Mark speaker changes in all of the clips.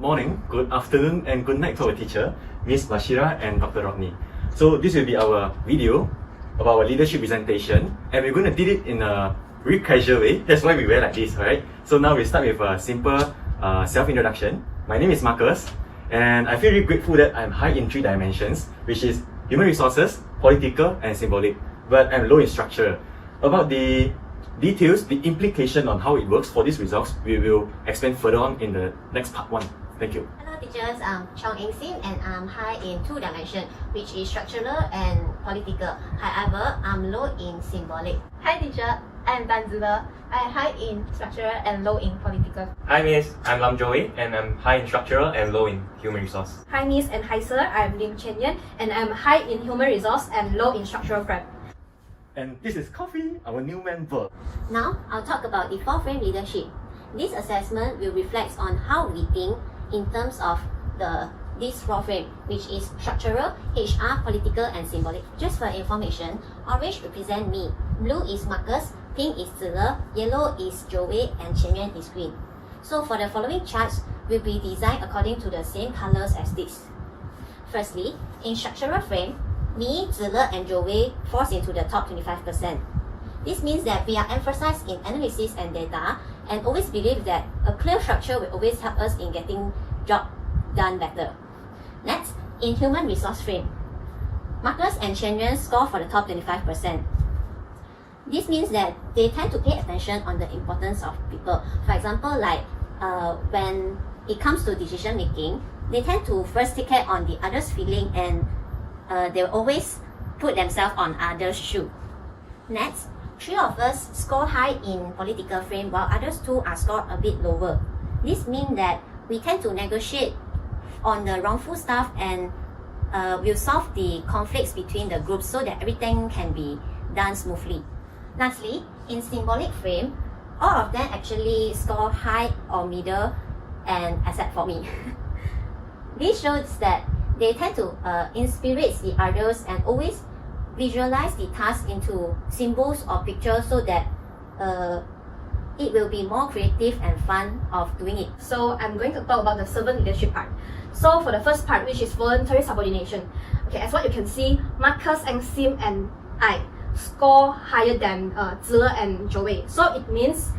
Speaker 1: morning, good afternoon, and good night to our teacher, Miss Bashira and Dr. Rodney. So this will be our video about our leadership presentation, and we're going to do it in a very casual way. That's why we wear like this, right? So now we start with a simple self-introduction. My name is Marcus, and I feel really grateful that I'm high in 3 dimensions, which is human resources, political, and symbolic, but I'm low in structure. About the details, the implication on how it works for these results, we will explain further on in the next part 1. Thank you.
Speaker 2: Hello teachers, I'm Chong Eng Sim and I'm high in 2 dimensions, which is structural and political. However, I'm low in symbolic.
Speaker 3: Hi teacher, I'm Tan Zile. I'm high in structural and low in political.
Speaker 4: Hi Miss, I'm Lam Joey and I'm high in structural and low in human resource.
Speaker 5: Hi Miss and hi Sir, I'm Lim Chen Yan and I'm high in human resource and low in structural prep.
Speaker 1: And this is Coffee, our new member.
Speaker 2: Now, I'll talk about the 4-frame leadership. This assessment will reflect on how we think in terms of this 4-frame, which is structural, HR, political, and symbolic. Just for information, orange represents me, blue is Marcus, pink is Zile, yellow is Joey, and Chen Yuan is green. So for the following charts will be designed according to the same colors as this. Firstly, in structural frame, me, Zile, and Joey falls into the top 25%. This means that we are emphasized in analysis and data and always believe that a clear structure will always help us in getting job done better. Next, in human resource frame, Marcus and Chen Yuan score for the top 25%. This means that they tend to pay attention on the importance of people. For example, like when it comes to decision making, they tend to first take care on the other's feeling and they will always put themselves on others' shoe. Next, 3 of us score high in political frame while others 2 are scored a bit lower. This means that we tend to negotiate on the wrongful stuff and will solve the conflicts between the groups so that everything can be done smoothly. Lastly, in symbolic frame, all of them actually score high or middle, and except for me. This shows that they tend to inspire the others and always visualize the task into symbols or pictures so that it will be more creative and fun of doing it.
Speaker 5: So I'm going to talk about the servant leadership part. So for the first part, which is voluntary subordination. Okay, as what you can see, Marcus, Eng Sim, and I score higher than Zile and Joey. So it means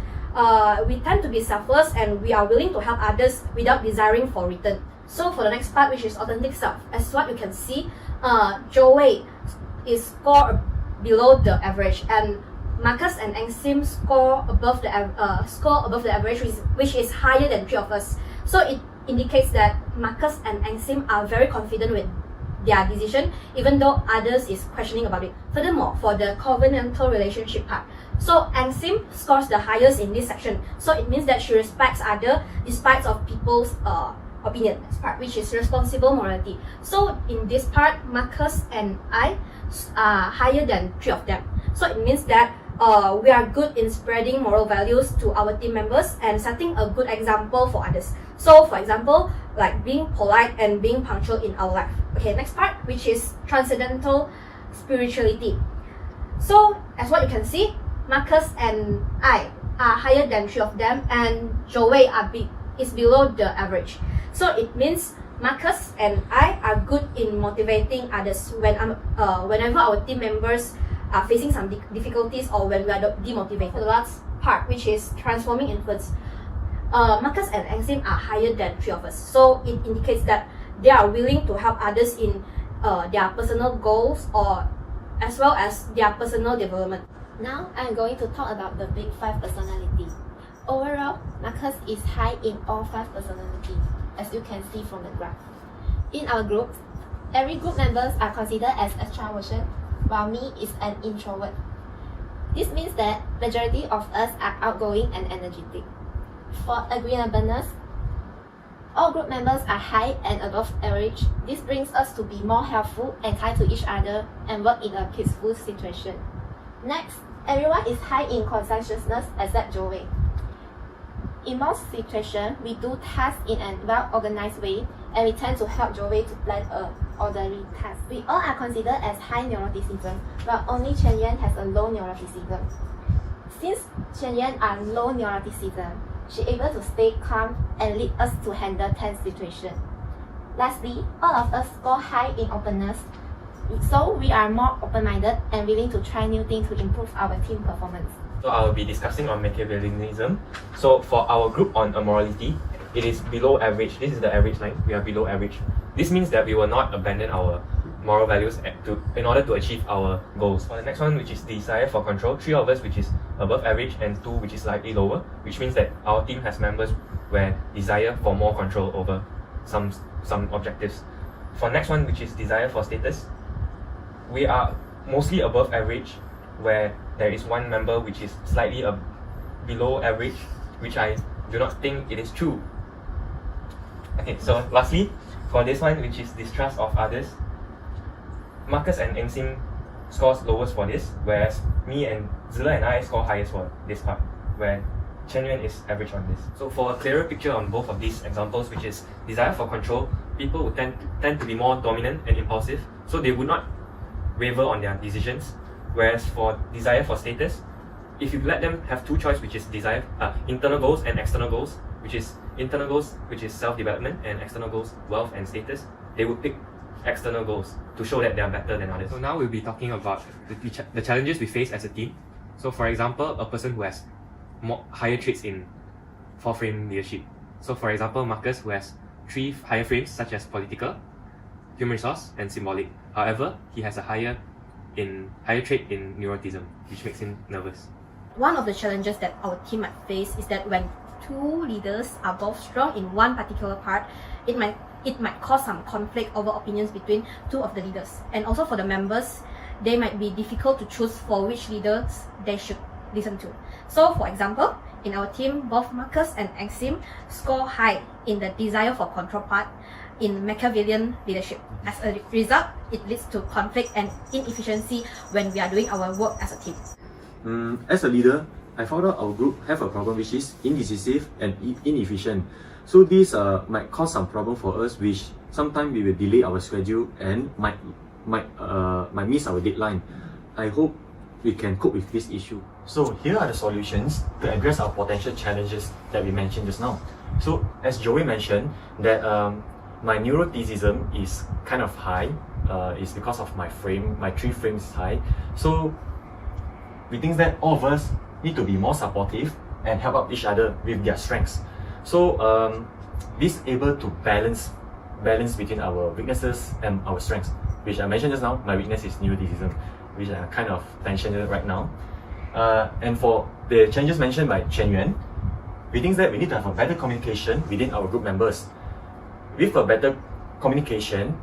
Speaker 5: we tend to be selfless and we are willing to help others without desiring for return. So for the next part, which is authentic self, as what you can see, Joey is score below the average, and Marcus and Eng Sim score above the average, which is higher than 3 of us. So it indicates that Marcus and Eng Sim are very confident with their decision, even though others is questioning about it. Furthermore, for the covenantal relationship part, so Eng Sim scores the highest in this section. So it means that she respects others despite of people's opinion, part, which is responsible morality. So in this part, Marcus and I are higher than 3 of them. So it means that we are good in spreading moral values to our team members and setting a good example for others. So for example, like being polite and being punctual in our life. Okay, next part, which is transcendental spirituality. So as what you can see, Marcus and I are higher than 3 of them, and Joey is below the average. So it means Marcus and I are good in motivating others whenever our team members are facing some difficulties or when we are demotivated. The last part, which is transforming influence, Marcus and Eng Sim are higher than 3 of us. So it indicates that they are willing to help others in their personal goals or as well as their personal development.
Speaker 3: Now I'm going to talk about the big 5 personalities. Overall, Marcus is high in all 5 personalities, as you can see from the graph. In our group, every group members are considered as extroversion, while me is an introvert. This means that majority of us are outgoing and energetic. For agreeableness, all group members are high and above average. This brings us to be more helpful and kind to each other and work in a peaceful situation. Next, everyone is high in conscientiousness except Joey. In most situations, we do tasks in a well-organized way and we tend to help Joey to plan a orderly task. We all are considered as high neuroticism, while only Chen Yuan has a low neuroticism. Since Chen Yuan are low neuroticism, She able to stay calm and lead us to handle tense situation. Lastly, all of us score high in openness, so we are more open-minded and willing to try new things to improve our team performance.
Speaker 4: So I will be discussing on Machiavellianism. So for our group on immorality, it is below average. This is the average line. We are below average. This means that we will not abandon our moral values in order to achieve our goals. For the next one, which is desire for control, 3 of us which is above average and 2 which is slightly lower, which means that our team has members where desire for more control over some objectives. For next one, which is desire for status, we are mostly above average, where there is one member which is slightly below average, which I do not think it is true. Okay, so lastly, for this one, which is distrust of others, Marcus and Engsim scores lowest for this, whereas me and Zilla and I score highest for this part, where Chen Yuan is average on this. So for a clearer picture on both of these examples, which is desire for control, people would tend to be more dominant and impulsive, so they would not waver on their decisions. Whereas for desire for status, if you let them have 2 choices, which is desire, internal goals and external goals, which is internal goals, which is self-development, and external goals, wealth and status, they would pick external goals to show that they are better than others. So now we'll be talking about the challenges we face as a team. So for example, a person who has higher traits in 4-frame leadership. So for example, Marcus, who has 3 higher frames such as political, human resource, and symbolic. However, he has a higher trait in neuroticism, which makes him nervous.
Speaker 5: One of the challenges that our team might face is that when 2 leaders are both strong in one particular part, it might cause some conflict over opinions between 2 of the leaders. And also for the members, they might be difficult to choose for which leaders they should listen to. So for example, in our team, both Marcus and Engsim score high in the desire for control part in Machiavellian leadership. As a result, it leads to conflict and inefficiency when we are doing our work as a team.
Speaker 1: As a leader, I found out our group have a problem which is indecisive and inefficient. So this might cause some problem for us, which sometimes we will delay our schedule and might miss our deadline. I hope we can cope with this issue. So here are the solutions to address our potential challenges that we mentioned just now. So as Joey mentioned, that my neuroticism is kind of high. It's because of my 3 frames is high. So we think that all of us need to be more supportive and help out each other with their strengths. So this able to balance between our weaknesses and our strengths, which I mentioned just now. My weakness is neuroticism, which I kind of mentioned right now. And for the changes mentioned by Chen Yuan, we think that we need to have a better communication within our group members. With a better communication,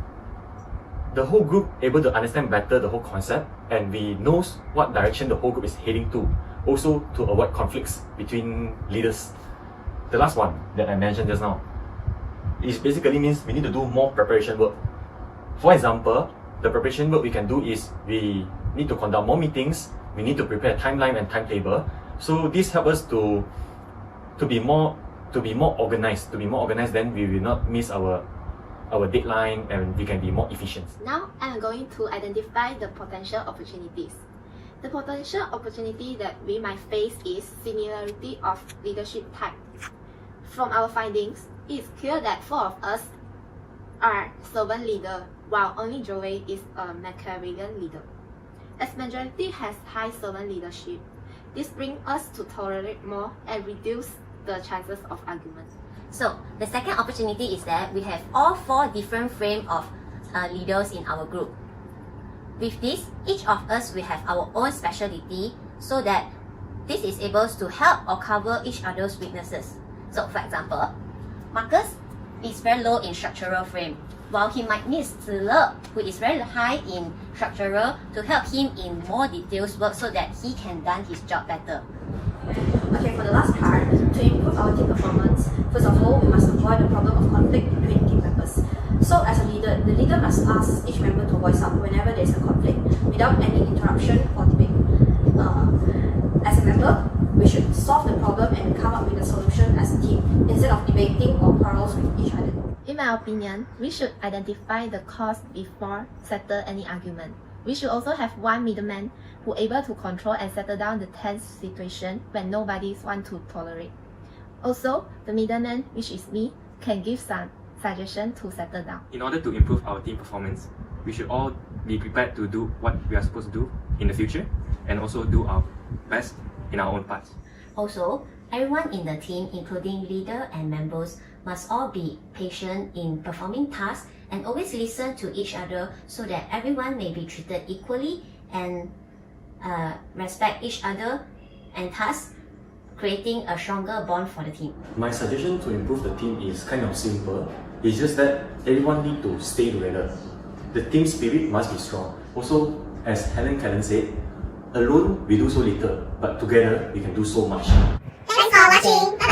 Speaker 1: the whole group able to understand better the whole concept, and we knows what direction the whole group is heading to. Also to avoid conflicts between leaders. The last one that I mentioned just now, it basically means we need to do more preparation work. For example, the preparation work we can do is we need to conduct more meetings, we need to prepare a timeline and timetable. So this helps us to be more organized. Then we will not miss our deadline and we can be more efficient.
Speaker 3: Now I am going to identify the potential opportunities. The potential opportunity that we might face is similarity of leadership type. From our findings, it is clear that 4 of us are servant leader, while only Joey is a Machiavellian leader. As majority has high servant leadership, this brings us to tolerate more and reduce the chances of argument.
Speaker 2: So the second opportunity is that we have all 4 different frames of leaders in our group. With this, each of us will have our own specialty, so that this is able to help or cover each other's weaknesses. So for example, Marcus is very low in structural frame, while he might need Zilla, who is very high in structural, to help him in more details work so that he can done his job better.
Speaker 5: Okay, for the last part, to improve our team performance, first of all, we must avoid the problem of conflict between team members. So as a leader, the leader must ask each member to voice out whenever there is a conflict, without any interruption or debate. As a member, we should solve the problem and come up with a solution as a team, instead of debating or quarrels with each other.
Speaker 3: In my opinion, we should identify the cause before settle any argument. We should also have one middleman who able to control and settle down the tense situation when nobody wants to tolerate. Also, the middleman, which is me, can give some suggestion to settle down.
Speaker 4: In order to improve our team performance, we should all be prepared to do what we are supposed to do in the future and also do our best in our own parts.
Speaker 2: Also, everyone in the team, including leader and members, must all be patient in performing tasks and always listen to each other so that everyone may be treated equally and respect each other and thus creating a stronger bond for the team.
Speaker 1: My suggestion to improve the team is kind of simple. It's just that everyone need to stay together. The team spirit must be strong. Also, as Helen Keller said, alone we do so little, but together we can do so much.
Speaker 6: Thanks for watching.